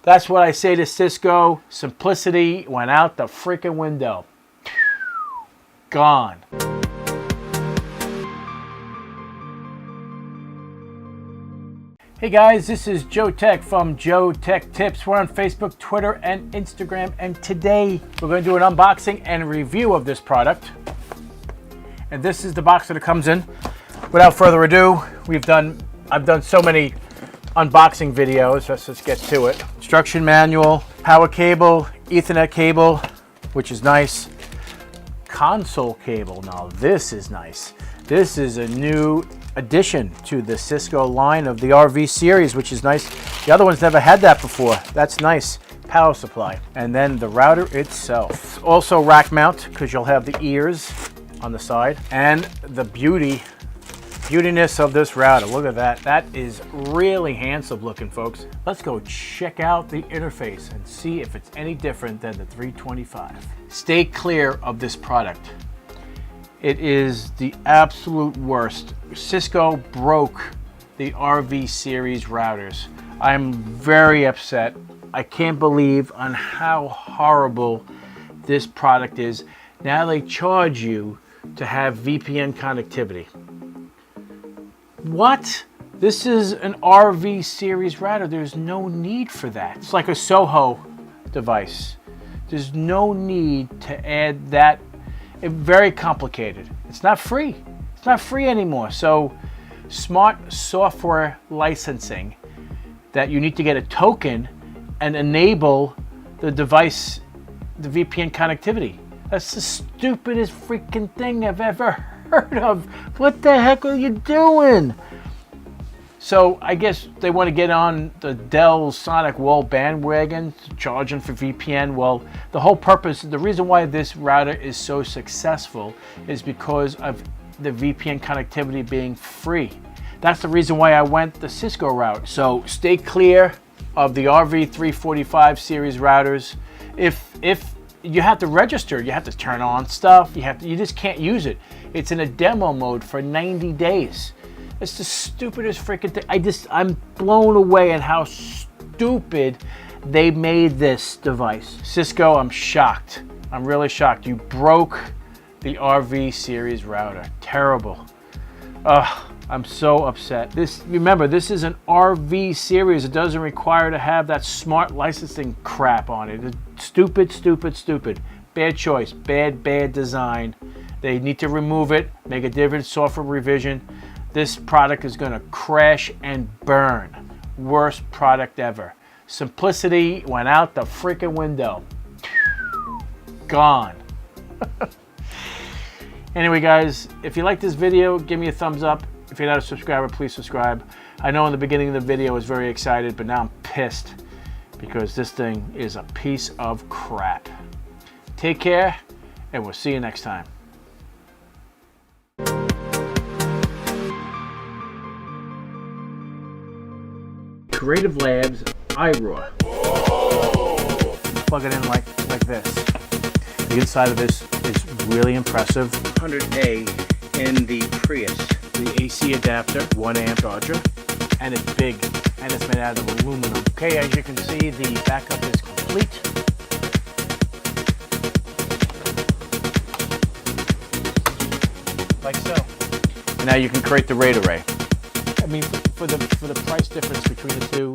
That's what I say to Cisco. Simplicity went out the freaking window. Gone. Hey guys, this is Joe Tech from JoeteckTips. We're on Facebook, Twitter, and Instagram, and today we're going to do an unboxing and review of this product. And this is the box that it comes in. Without further ado, I've done so many unboxing videos. Let's just get to it. Instruction manual, power cable, Ethernet cable, which is nice. Console cable. Now this is nice. This is a new addition to the Cisco line of the RV series, which is nice. The other ones never had that before. That's nice. Power supply. And then the router itself. Also rack mount, because you'll have the ears on the side. And the beautiness of this router. Look at that. That is really handsome looking, folks. Let's go check out the interface and see if it's any different than the 325. Stay clear of this product. It is the absolute worst. Cisco broke the RV series routers. I'm very upset. I can't believe on how horrible this product is. Now they charge you to have VPN connectivity. What? This is an RV series router. There's no need for that. It's like a Soho device. There's no need to add that. It's very complicated. It's not free. It's not free anymore. So smart software licensing that you need to get a token and enable the device, the VPN connectivity. That's the stupidest freaking thing I've ever heard of. What the heck are you doing? So I guess they want to get on the Dell Sonic Wall bandwagon, charging for VPN. Well, the whole purpose, the reason why this router is so successful is because of the VPN connectivity being free. That's the reason why I went the Cisco route. So stay clear of the RV345 series routers. If you have to register, you have to turn on stuff, you just can't use it. It's in a demo mode for 90 days. It's the stupidest freaking thing. I'm blown away at how stupid they made this device. Cisco, I'm shocked. I'm really shocked. You broke the RV series router. Terrible. I'm so upset. Remember, this is an RV series. It doesn't require to have that smart licensing crap on it. It's stupid, stupid, stupid. Bad choice. Bad design. They need to remove it, make a different software revision. This product is going to crash and burn. Worst product ever. Simplicity went out the freaking window. Gone. Anyway, guys, if you like this video, give me a thumbs up. If you're not a subscriber, please subscribe. I know in the beginning of the video I was very excited, but now I'm pissed because this thing is a piece of crap. Take care, and we'll see you next time. Creative Labs iRaw. Plug it in like this. The inside of this is really impressive. 100A in the Prius. The AC adapter, 1 amp charger, and it's big, and it's made out of aluminum. Okay, as you can see, the backup is complete. Like so. And now you can create the RAID array. I mean, for the price difference between the two,